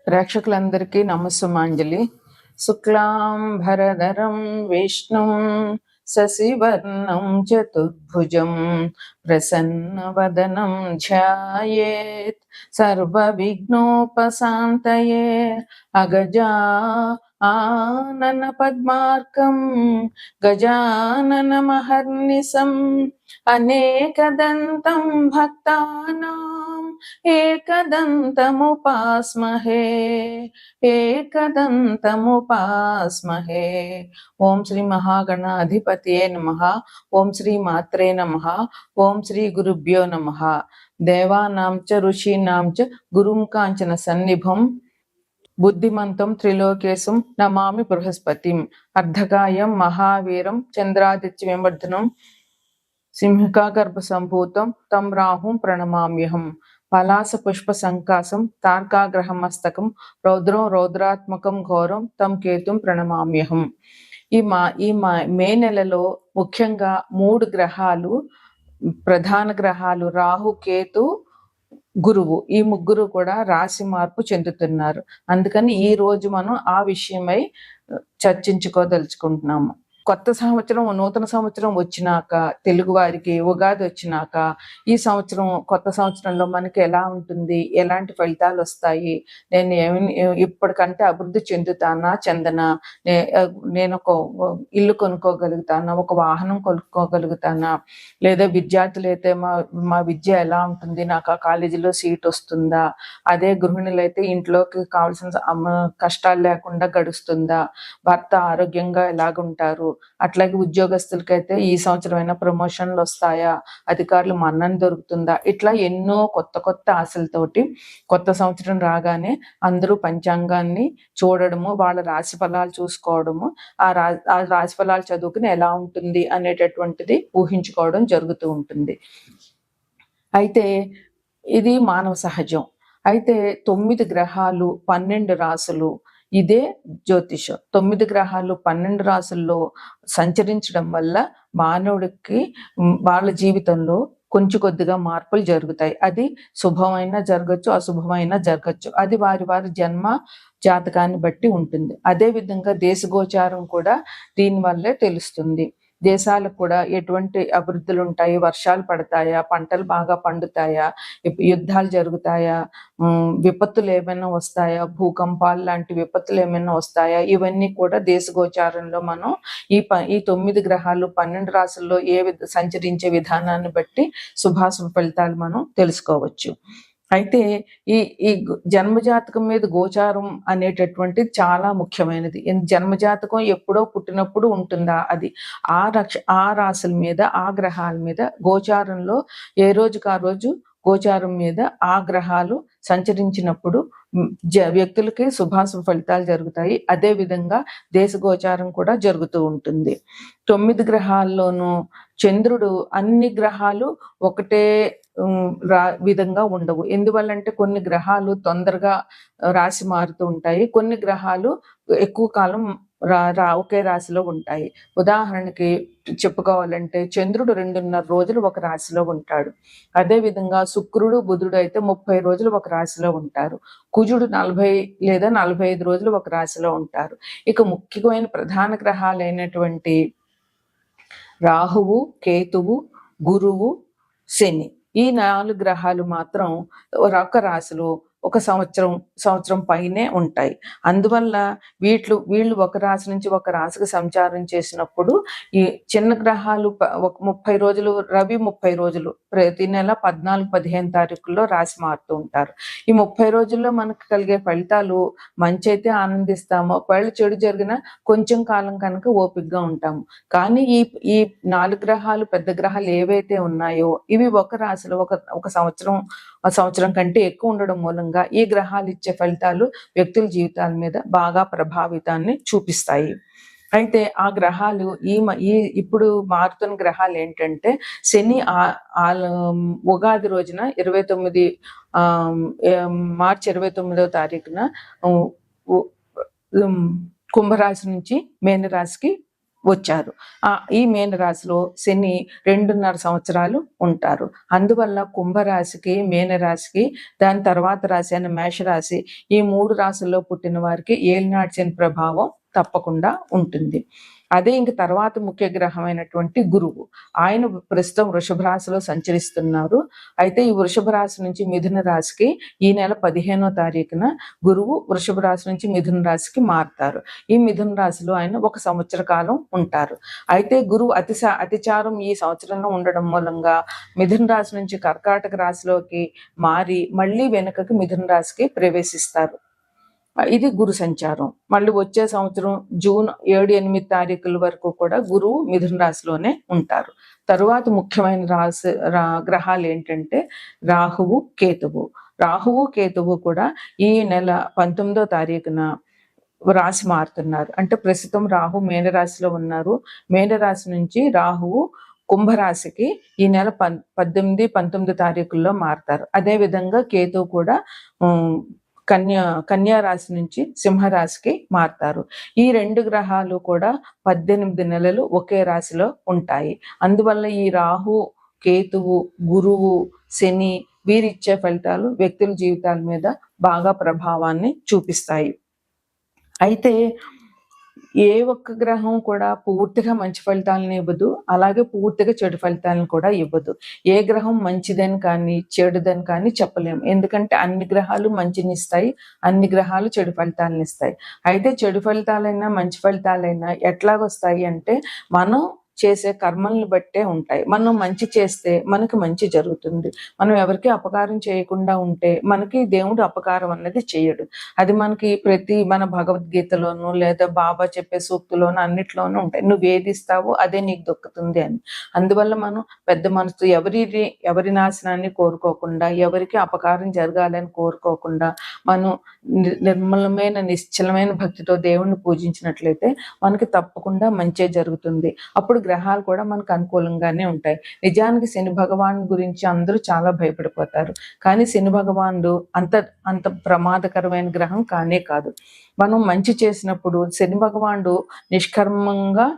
ప్రేక్షకులందరికీ నమస్సుమాంజలి. శుక్లాం భరధరం విష్ణుం శశివర్ణం చతుర్భుజం ప్రసన్నవదనం ధ్యాయేత్ సర్వవిఘ్నోపశాంతయే. అగజా ఆనన పద్మార్కం గజాననమహర్నిశం అనేకదంతం భక్తానాం ఏకదంతముపాస్మహే ఏకదంతముపాస్మహే. ఓం శ్రీ మహాగణాధిపతయే నమః. ఓం శ్రీ మాత్రే నమః. ఓం శ్రీ గురుభ్యో నమః. దేవానాం చ ఋషీణాం చ గురుం కాంచన సన్నిభం బుద్ధిమంతం త్రిలోకేశం నమామి బృహస్పతిం. అర్ధకాయం మహావీరం చంద్రాదిత్య విమర్దనం సింహికాగర్భ సంభూతం తం రాహుం ప్రణమామ్యహం. పలాస పుష్ప సంకాసం తార్కాగ్రహమస్తకం రౌద్రం రౌద్రాత్మకం ఘోరం తం కేతుం ప్రణమామ్యహం. ఈ మే నెలలో ముఖ్యంగా 3 గ్రహాలు, ప్రధాన గ్రహాలు రాహు, కేతు, గురువు, ఈ ముగ్గురు కూడా రాశి మార్పు చెందుతున్నారు. అందుకని ఈ రోజు మనం ఆ విషయమై చర్చించుకోదలుచుకుంటున్నాము. కొత్త సంవత్సరం, నూతన సంవత్సరం వచ్చినాక, తెలుగు వారికి ఉగాది వచ్చినాక, ఈ సంవత్సరం కొత్త సంవత్సరంలో మనకి ఎలా ఉంటుంది, ఎలాంటి ఫలితాలు వస్తాయి, నేను ఇప్పటికంటే అభివృద్ధి చెందనా, నేను ఒక ఇల్లు కొనుక్కోగలుగుతానా, ఒక వాహనం కొనుక్కోగలుగుతానా, లేదా విద్యార్థులు అయితే మా విద్య ఎలా ఉంటుంది, నాకు ఆ కాలేజీలో సీట్ వస్తుందా, అదే గృహిణులు అయితే ఇంట్లోకి కావాల్సిన కష్టాలు లేకుండా గడుస్తుందా, భర్త ఆరోగ్యంగా ఎలాగుంటారు, అట్లాగే ఉద్యోగస్తులకైతే ఈ సంవత్సరమైనా ప్రమోషన్లు వస్తాయా, అధికారులు మన్నన దొరుకుతుందా, ఇట్లా ఎన్నో కొత్త కొత్త ఆశలతోటి కొత్త సంవత్సరం రాగానే అందరూ పంచాంగాన్ని చూడడము, వాళ్ళ రాశి ఫలాలు చూసుకోవడము, ఆ రాశి ఫలాలు చదువుకుని ఎలా ఉంటుంది అనేటటువంటిది ఊహించుకోవడం జరుగుతూ ఉంటుంది. అయితే ఇది మానవ సహజం. అయితే 9 గ్రహాలు 12 రాసులు, ఇదే జ్యోతిషం. 9 గ్రహాలు 12 రాసుల్లో సంచరించడం వల్ల మానవుడికి వాళ్ళ జీవితంలో కొంచెం కొద్దిగా మార్పులు జరుగుతాయి. అది శుభమైనా జరగచ్చు, అశుభమైనా జరగచ్చు. అది వారి వారి జన్మ జాతకాన్ని బట్టి ఉంటుంది. అదే విధంగా దేశగోచారం కూడా దీనివల్లే తెలుస్తుంది. దేశాలకు కూడా ఎటువంటి అభివృద్ధులు ఉంటాయి, వర్షాలు పడతాయా, పంటలు బాగా పండుతాయా, యుద్ధాలు జరుగుతాయా, విపత్తులు ఏమైనా వస్తాయా, భూకంపాలు లాంటి విపత్తులు ఏమైనా వస్తాయా, ఇవన్నీ కూడా దేశగోచారంలో మనం ఈ 9 గ్రహాలు 12 రాసుల్లో సంచరించే విధానాన్ని బట్టి శుభాశుభ ఫలితాలు మనం తెలుసుకోవచ్చు. అయితే ఈ ఈ జన్మజాతకం మీద గోచారం అనేటటువంటిది చాలా ముఖ్యమైనది. జన్మజాతకం ఎప్పుడో పుట్టినప్పుడు ఉంటుందా, అది ఆ రాశుల మీద, ఆ గ్రహాల మీద గోచారంలో ఏ రోజుకి ఆ రోజు గోచారం మీద ఆ గ్రహాలు సంచరించినప్పుడు వ్యక్తులకి శుభాశుభ ఫలితాలు జరుగుతాయి. అదే విధంగా దేశ గోచారం కూడా జరుగుతూ ఉంటుంది. 9 గ్రహాల్లోనూ చంద్రుడు, అన్ని గ్రహాలు ఒకటే విధంగా ఉండవు. ఎందువల్లంటే కొన్ని గ్రహాలు తొందరగా రాశి మారుతూ ఉంటాయి, కొన్ని గ్రహాలు ఎక్కువ కాలం ఒకే రాశిలో ఉంటాయి. ఉదాహరణకి చెప్పుకోవాలంటే చంద్రుడు 2.5 రోజులు ఒక రాశిలో ఉంటాడు. అదే విధంగా శుక్రుడు, బుధుడు అయితే 30 రోజులు ఒక రాశిలో ఉంటారు. కుజుడు 40 లేదా 45 రోజులు ఒక రాశిలో ఉంటారు. ఇక ముఖ్యమైన ప్రధాన గ్రహాలైనటువంటి రాహువు, కేతువు, గురువు, శని, ఈ 4 గ్రహాలు మాత్రం ఒక రాశిలో ఒక సంవత్సరం పైనే ఉంటాయి. అందువల్ల వీళ్ళు ఒక రాశి నుంచి ఒక రాశికి సంచారం చేసినప్పుడు ఈ చిన్న గ్రహాలు ఒక 30 రోజులు, రవి 30 రోజులు ప్రతి నెల 14-15 తారీఖుల్లో రాశి మారుతూ ఉంటారు. ఈ 30 రోజుల్లో మనకు కలిగే ఫలితాలు మంచి అయితే ఆనందిస్తాము, ఒకవేళ చెడు జరిగినా కొంచెం కాలం కనుక ఓపికగా ఉంటాము. కానీ ఈ 4 గ్రహాలు, పెద్ద గ్రహాలు ఏవైతే ఉన్నాయో ఇవి ఒక రాశిలో ఒక సంవత్సరం కంటే ఎక్కువ ఉండడం మూలంగా ఈ గ్రహాలు ఇచ్చే ఫలితాలు వ్యక్తుల జీవితాల మీద బాగా ప్రభావితాన్ని చూపిస్తాయి. అయితే ఆ గ్రహాలు ఇప్పుడు మారుతున్న గ్రహాలు ఏంటంటే, శని ఉగాది రోజున మార్చి 29వ తారీఖున కుంభరాశి నుంచి మీనరాశికి వచ్చారు. ఈ మీన రాశిలో శని 2.5 సంవత్సరాలు ఉంటారు. అందువల్ల కుంభరాశికి, మీనరాశికి, దాని తర్వాత రాశి అయిన మేషరాశి, ఈ 3 రాశుల్లో పుట్టిన వారికి ఏలినాటి శని ప్రభావం తప్పకుండా ఉంటుంది. అదే ఇంక తర్వాత ముఖ్య గ్రహమైనటువంటి గురువు, ఆయన ప్రస్తుతం వృషభ రాశిలో సంచరిస్తున్నారు. అయితే ఈ వృషభ రాశి నుంచి మిథున రాశికి ఈ నెల 15వ తారీఖున గురువు వృషభ రాశి నుంచి మిథున రాశికి మారుతారు. ఈ మిథున రాశిలో ఆయన 1 సంవత్సర కాలం ఉంటారు. అయితే గురువు అతిచారం ఈ సంవత్సరంలో ఉండడం మూలంగా మిథున రాశి నుంచి కర్కాటక రాశిలోకి మారి మళ్ళీ వెనుకకి మిథున రాశికి ప్రవేశిస్తారు. ఇది గురు సంచారం. మళ్ళీ వచ్చే సంవత్సరం జూన్ 7-8 తారీఖుల వరకు కూడా గురువు మిథున రాశిలోనే ఉంటారు. తరువాత ముఖ్యమైన గ్రహాలు ఏంటంటే రాహువు, కేతువు. రాహువు, కేతువు కూడా ఈ నెల 19వ తారీఖున రాశి మారుతున్నారు. అంటే ప్రస్తుతం రాహు మీనరాశిలో ఉన్నారు. మీనరాశి నుంచి రాహువు కుంభరాశికి ఈ నెల 18-19 తారీఖుల్లో మారుతారు. అదే విధంగా కేతువు కూడా కన్యా రాశి నుంచి సింహరాశికి మారుతారు. ఈ 2 గ్రహాలు కూడా 18 నెలలు ఒకే రాశిలో ఉంటాయి. అందువల్ల ఈ రాహు, కేతువు, గురువు, శని వీరిచ్చే ఫలితాలు వ్యక్తుల జీవితాల మీద బాగా ప్రభావాన్ని చూపిస్తాయి. అయితే ఏ ఒక్క గ్రహం కూడా పూర్తిగా మంచి ఫలితాలను ఇవ్వదు, అలాగే పూర్తిగా చెడు ఫలితాలను కూడా ఇవ్వదు. ఏ గ్రహం మంచిదని కానీ చెడుదని కానీ చెప్పలేము. ఎందుకంటే అన్ని గ్రహాలు మంచిని ఇస్తాయి, అన్ని గ్రహాలు చెడు ఫలితాలను ఇస్తాయి. అయితే చెడు ఫలితాలైనా మంచి ఫలితాలైనా ఎట్లాగొస్తాయి అంటే మనం చేసే కర్మల్ని బట్టే ఉంటాయి. మనం మంచి చేస్తే మనకి మంచి జరుగుతుంది. మనం ఎవరికి అపకారం చేయకుండా ఉంటే మనకి దేవుడు అపకారం అన్నది చేయడు. అది మనకి మన భగవద్గీతలోనూ లేదా బాబా చెప్పే సూక్తులోనూ అన్నిట్లోనూ ఉంటాయి. నువ్వు ఏది ఇస్తావో అదే నీకు దొక్కుతుంది అని. అందువల్ల మనం పెద్ద మనసు ఎవరి నాశనాన్ని కోరుకోకుండా, ఎవరికి అపకారం జరగాలని కోరుకోకుండా మనం నిర్మలమైన నిశ్చలమైన భక్తితో దేవుణ్ణి పూజించినట్లయితే మనకి తప్పకుండా మంచే జరుగుతుంది. అప్పుడు గ్రహాలు కూడా మనకు అనుకూలంగానే ఉంటాయి. నిజానికి శని భగవాన్ గురించి అందరూ చాలా భయపడిపోతారు. కానీ శని భగవానుడు అంత ప్రమాదకరమైన గ్రహం కానే కాదు. మనం మంచి చేసినప్పుడు శని భగవానుడు నిష్కర్మంగా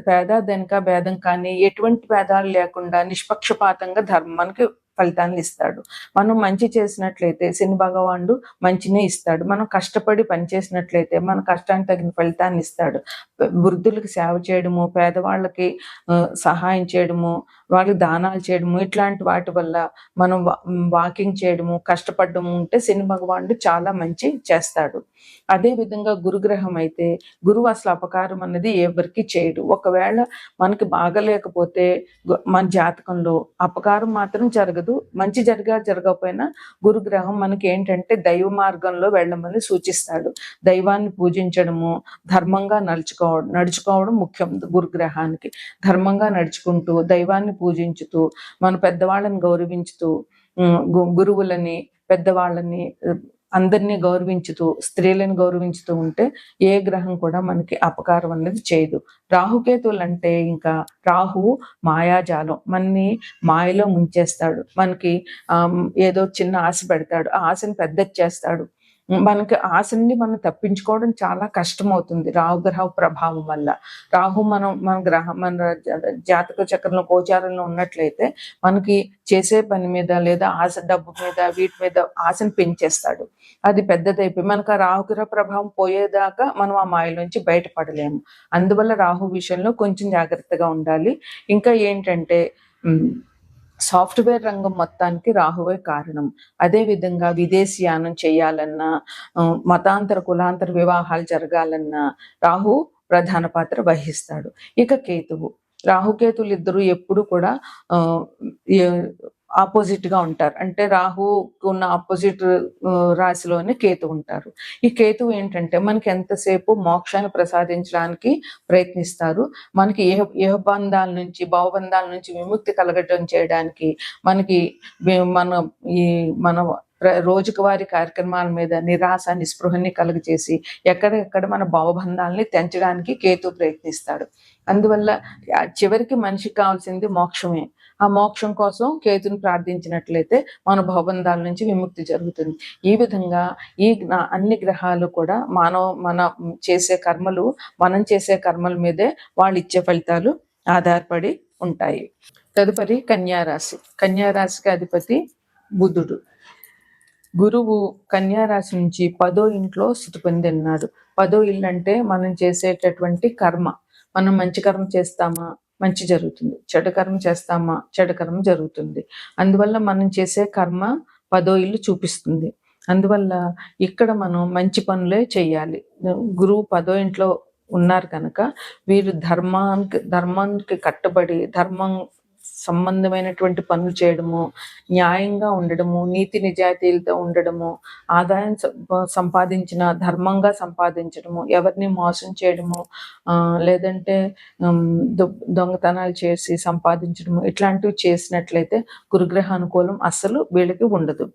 పేద ధనిక భేదం కానీ ఎటువంటి భేదాలు లేకుండా నిష్పక్షపాతంగా ధర్మానికి ఫలితాన్ని ఇస్తాడు. మనం మంచి చేసినట్లయితే శని భగవానుడు మంచినే ఇస్తాడు. మనం కష్టపడి పనిచేసినట్లయితే మన కష్టానికి తగిన ఫలితాన్ని ఇస్తాడు. వృద్ధులకు సేవ చేయడము, పేదవాళ్ళకి సహాయం చేయడము, వాళ్ళకి దానాలు చేయడము, ఇట్లాంటి వాటి వల్ల మనం వాకింగ్ చేయడము, కష్టపడము ఉంటే శని భగవానుడు చాలా మంచి చేస్తాడు. అదే విధంగా గురుగ్రహం అయితే గురువు అసలు అపకారం అన్నది ఎవరికి చేయడు. ఒకవేళ మనకి బాగలేకపోతే మన జాతకంలో అపకారం మాత్రం జరగదు. మంచి జరగకపోయినా గురుగ్రహం మనకి ఏంటంటే దైవ మార్గంలో వెళ్ళమని సూచిస్తాడు. దైవాన్ని పూజించడము, ధర్మంగా నడుచుకోవడం ముఖ్యం. గురుగ్రహానికి ధర్మంగా నడుచుకుంటూ దైవాన్ని పూజించుతూ మన పెద్దవాళ్ళని గౌరవించుతూ గురువులని, పెద్దవాళ్ళని అందరినీ గౌరవించుతూ, స్త్రీలను గౌరవించుతూ ఉంటే ఏ గ్రహం కూడా మనకి అపకారం అనేది చేయదు. రాహుకేతువులు అంటే ఇంకా రాహువు మాయాజాలం, మనని మాయలో ముంచేస్తాడు. మనకి ఏదో చిన్న ఆశ పెడతాడు, ఆ ఆశని పెద్దది చేస్తాడు. మనకి ఆశని మనం తప్పించుకోవడం చాలా కష్టం అవుతుంది రాహుగ్రహ ప్రభావం వల్ల. రాహు మన జాతక చక్రంలో గోచారంలో ఉన్నట్లయితే మనకి చేసే పని మీద లేదా డబ్బు మీద వీటి మీద ఆశను పెంచేస్తాడు. అది పెద్దదైపోయి మనకు ఆ రాహుగ్రహ ప్రభావం పోయేదాకా మనం ఆ మాయలోంచి బయటపడలేము. అందువల్ల రాహు విషయంలో కొంచెం జాగ్రత్తగా ఉండాలి. ఇంకా ఏంటంటే సాఫ్ట్వేర్ రంగం మొత్తానికి రాహువే కారణం. అదే విధంగా విదేశీయానం చేయాలన్నా, మతాంతర కులాంతర వివాహాలు జరగాలన్నా రాహు ప్రధాన పాత్ర వహిస్తాడు. ఇక కేతువు, రాహుకేతువులు ఇద్దరు ఎప్పుడు కూడా ఆపోజిట్ గా ఉంటారు. అంటే రాహుకు ఉన్న ఆపోజిట్ రాశిలోనే కేతు ఉంటారు. ఈ కేతువు ఏంటంటే మనకి ఎంతసేపు మోక్షాన్ని ప్రసాదించడానికి ప్రయత్నిస్తారు. మనకి బంధాల నుంచి, భావబంధాల నుంచి విముక్తి కలగటం చేయడానికి, మనకి మన రోజువారీ కార్యక్రమాల మీద నిరాశ నిస్పృహని కలుగజేసి ఎక్కడెక్కడ మన భావబంధాలని తెంచడానికి కేతు ప్రయత్నిస్తాడు. అందువల్ల చివరికి మనిషికి కావాల్సింది మోక్షమే. ఆ మోక్షం కోసం కేతుని ప్రార్థించినట్లయితే మన భవబంధాల నుంచి విముక్తి జరుగుతుంది. ఈ విధంగా అన్ని గ్రహాలు కూడా మనం చేసే కర్మల మీదే వాళ్ళు ఇచ్చే ఫలితాలు ఆధారపడి ఉంటాయి. తదుపరి కన్యారాశి. కన్యారాశికి అధిపతి బుధుడు. గురువు కన్యారాశి నుంచి 10వ ఇంట్లో స్థితి పొంది ఉన్నాడు. 10వ ఇల్లు అంటే మనం చేసేటటువంటి కర్మ. మనం మంచి కర్మ చేస్తామా, మంచి జరుగుతుంది. చెడు కర్మ చేస్తామా, చెడు కర్మ జరుగుతుంది. అందువల్ల మనం చేసే కర్మ 10వ ఇల్లు చూపిస్తుంది. అందువల్ల ఇక్కడ మనం మంచి పనులే చేయాలి. గురువు 10వ ఇంట్లో ఉన్నారు కనుక వీరు ధర్మానికి కట్టుబడి ధర్మం సంబంధమైనటువంటి పనులు చేయడము, న్యాయంగా ఉండడము, నీతి నిజాయితీలతో ఉండడము, ఆదాయం సంపాదించిన ధర్మంగా సంపాదించడము, ఎవరిని మోసం చేయడము, లేదంటే దొంగతనాలు చేసి సంపాదించడము, ఇట్లాంటివి చేసినట్లయితే గురుగ్రహ అనుకూలం అస్సలు వీళ్ళకి ఉండదు.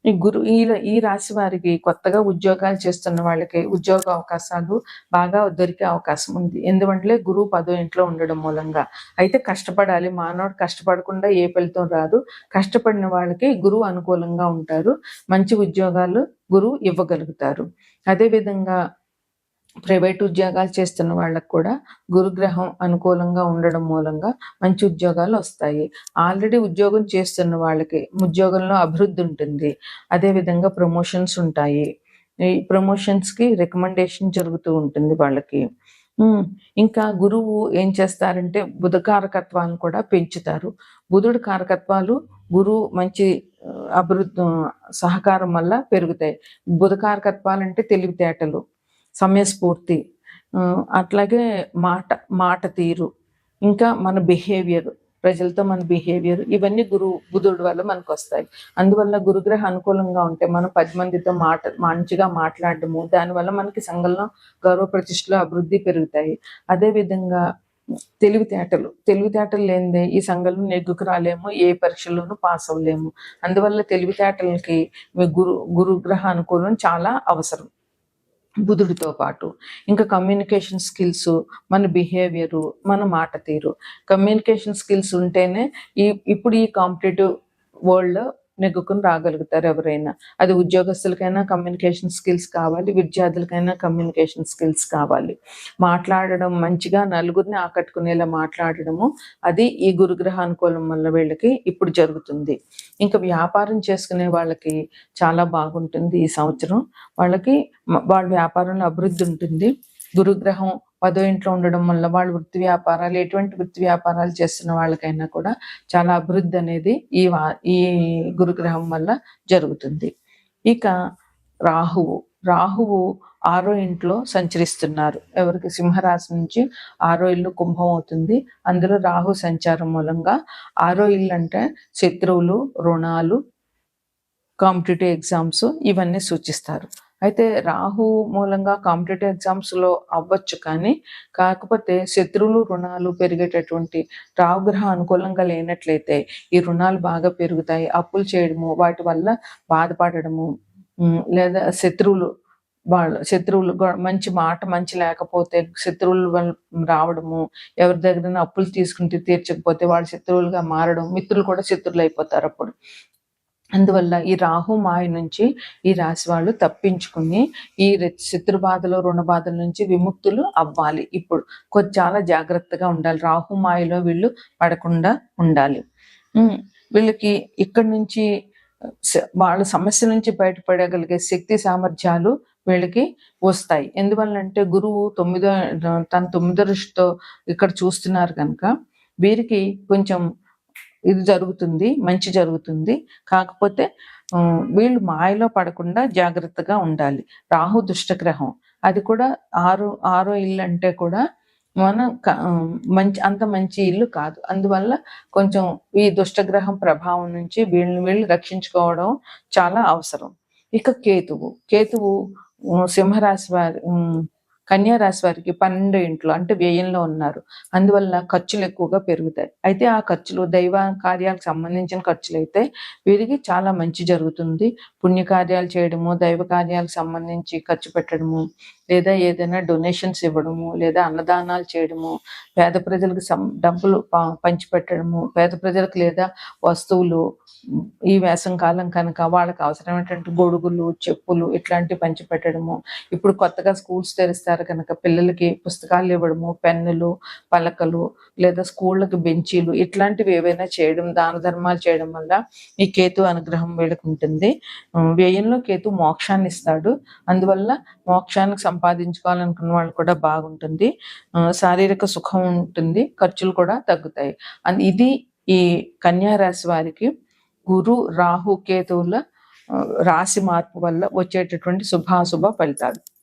ఈ రాశి వారికి కొత్తగా ఉద్యోగాలు చేస్తున్న వాళ్ళకి ఉద్యోగ అవకాశాలు బాగా దొరికే అవకాశం ఉంది. ఎందుకంటే గురువు 10వ ఇంట్లో ఉండడం మూలంగా. అయితే కష్టపడాలి. మానవుడు కష్టపడకుండా ఏ ఫలితం రాదు. కష్టపడిన వాళ్ళకి గురువు అనుకూలంగా ఉంటారు. మంచి ఉద్యోగాలు గురువు ఇవ్వగలుగుతారు. అదేవిధంగా ప్రైవేట్ ఉద్యోగాలు చేస్తున్న వాళ్ళకు కూడా గురుగ్రహం అనుకూలంగా ఉండడం మూలంగా మంచి ఉద్యోగాలు వస్తాయి. ఆల్రెడీ ఉద్యోగం చేస్తున్న వాళ్ళకి ఉద్యోగంలో అభివృద్ధి ఉంటుంది. అదేవిధంగా ప్రమోషన్స్ ఉంటాయి. ఈ ప్రమోషన్స్కి రికమెండేషన్ జరుగుతూ ఉంటుంది వాళ్ళకి. ఇంకా గురువు ఏం చేస్తారంటే బుధ కారకత్వాలను కూడా పెంచుతారు. బుధుడి కారకత్వాలు గురువు మంచి అభివృద్ధి సహకారం వల్ల పెరుగుతాయి. బుధ కారకత్వాలు అంటే తెలివితేటలు, సమయస్ఫూర్తి, అట్లాగే మాట తీరు, ఇంకా మన బిహేవియర్, ప్రజలతో మన బిహేవియర్, ఇవన్నీ బుధుడి వల్ల మనకు వస్తాయి. అందువల్ల గురుగ్రహ అనుకూలంగా ఉంటే మనం 10 మందితో మంచిగా మాట్లాడడము, దానివల్ల మనకి సంఘంలో గౌరవ ప్రతిష్టలు అభివృద్ధి పెరుగుతాయి. అదేవిధంగా తెలివితేటలు లేనిదే ఈ సంఘంలో నెగ్గుకు రాలేము, ఏ పరీక్షల్లోనూ పాస్ అవ్వలేము. అందువల్ల తెలివితేటలకి గురుగ్రహ అనుకూలం చాలా అవసరం బుధుడితో పాటు. ఇంకా కమ్యూనికేషన్ స్కిల్స్, మన బిహేవియరు, మన మాట తీరు. కమ్యూనికేషన్ స్కిల్స్ ఉంటేనే ఇప్పుడు ఈ కాంపిటేటివ్ వరల్డ్లో నెగ్గుకుని రాగలుగుతారు ఎవరైనా. అది ఉద్యోగస్తులకైనా కమ్యూనికేషన్ స్కిల్స్ కావాలి, విద్యార్థులకైనా కమ్యూనికేషన్ స్కిల్స్ కావాలి. మాట్లాడడం మంచిగా నలుగురిని ఆకట్టుకునేలా మాట్లాడడము, అది ఈ గురుగ్రహ అనుకూలం వల్ల వీళ్ళకి ఇప్పుడు జరుగుతుంది. ఇంకా వ్యాపారం చేసుకునే వాళ్ళకి చాలా బాగుంటుంది ఈ సంవత్సరం. వాళ్ళ వ్యాపారంలో అభివృద్ధి ఉంటుంది. గురుగ్రహం 10వ ఇంట్లో ఉండడం వల్ల వాళ్ళు ఎటువంటి వృత్తి వ్యాపారాలు చేస్తున్న వాళ్ళకైనా కూడా చాలా అభివృద్ధి అనేది ఈ గురుగ్రహం వల్ల జరుగుతుంది. ఇక రాహువు 6వ ఇంట్లో సంచరిస్తున్నారు. ఎవరికి? సింహరాశి నుంచి 6వ ఇల్లు కుంభం అవుతుంది. అందులో రాహు సంచారం మూలంగా 6వ ఇల్లు అంటే శత్రువులు, రుణాలు, కాంపిటేటివ్ ఎగ్జామ్స్ ఇవన్నీ సూచిస్తారు. అయితే రాహు మూలంగా కాంపిటేటివ్ ఎగ్జామ్స్లో అవ్వచ్చు, కాకపోతే శత్రువులు, రుణాలు పెరిగేటటువంటి రాహుగ్రహం అనుకూలంగా లేనట్లయితే ఈ రుణాలు బాగా పెరుగుతాయి. అప్పులు చేయడము, వాటి వల్ల బాధపడము, లేదా శత్రువులు మంచి లేకపోతే శత్రువులు రావడము, ఎవరి దగ్గర అప్పులు తీసుకుంటే తీర్చకపోతే వాళ్ళు శత్రువులుగా మారడం, మిత్రులు కూడా శత్రువులు అయిపోతారు అప్పుడు. అందువల్ల ఈ రాహు మాయ నుంచి ఈ రాశి వాళ్ళు తప్పించుకుని ఈ శత్రు బాధలు, రుణ బాధల నుంచి విముక్తులు అవ్వాలి. ఇప్పుడు చాలా జాగ్రత్తగా ఉండాలి. రాహు మాయలో వీళ్ళు పడకుండా ఉండాలి. వీళ్ళకి ఇక్కడి నుంచి వాళ్ళ సమస్య నుంచి బయటపడగలిగే శక్తి సామర్థ్యాలు వీళ్ళకి వస్తాయి. ఎందువల్లంటే గురువు తన 9వ దృష్టితో ఇక్కడ చూస్తున్నారు కనుక వీరికి కొంచెం ఇది జరుగుతుంది, మంచి జరుగుతుంది. కాకపోతే వీళ్ళు మాయలో పడకుండా జాగ్రత్తగా ఉండాలి. రాహు దుష్టగ్రహం, అది కూడా 6వ ఇల్లు అంటే కూడా అంత మంచి ఇల్లు కాదు. అందువల్ల కొంచెం ఈ దుష్టగ్రహం ప్రభావం నుంచి వీళ్ళు రక్షించుకోవడం చాలా అవసరం. ఇక కేతువు సింహరాశి వారి కన్యా రాశి వారికి 12 ఇంట్లో అంటే వ్యయంలో ఉన్నారు. అందువల్ల ఖర్చులు ఎక్కువగా పెరుగుతాయి. అయితే ఆ ఖర్చులు దైవ కార్యాలకు సంబంధించిన ఖర్చులైతే వీరికి చాలా మంచి జరుగుతుంది. పుణ్యకార్యాలు చేయడము, దైవ కార్యాలకు సంబంధించి ఖర్చు పెట్టడము, లేదా ఏదైనా డొనేషన్స్ ఇవ్వడము, లేదా అన్నదానాలు చేయడము, పేద ప్రజలకు డబ్బులు పంచిపెట్టడము, పేద ప్రజలకు లేదా వస్తువులు, ఈ వేసవి కాలం కనుక వాళ్ళకి అవసరమైనటువంటి గొడుగులు, చెప్పులు ఇట్లాంటివి పంచిపెట్టడము. ఇప్పుడు కొత్తగా స్కూల్స్ తెరుస్తారు కనుక పిల్లలకి పుస్తకాలు ఇవ్వడము, పెన్నులు, పలకలు, లేదా స్కూళ్ళకి బెంచీలు ఇట్లాంటివి ఏవైనా చేయడం, దాన ధర్మాలు చేయడం వల్ల ఈ కేతు అనుగ్రహం వీళ్ళకి ఉంటుంది. వ్యయంలో కేతు మోక్షాన్ని ఇస్తాడు. అందువల్ల మోక్షానికి సంపాదించుకోవాలనుకున్న వాళ్ళు కూడా బాగుంటుంది. శారీరక సుఖం ఉంటుంది, ఖర్చులు కూడా తగ్గుతాయి. ఇది ఈ కన్యా రాశి వారికి గురు, రాహు, కేతువుల రాశి మార్పు వల్ల వచ్చేటటువంటి శుభాశుభ ఫలితాలు.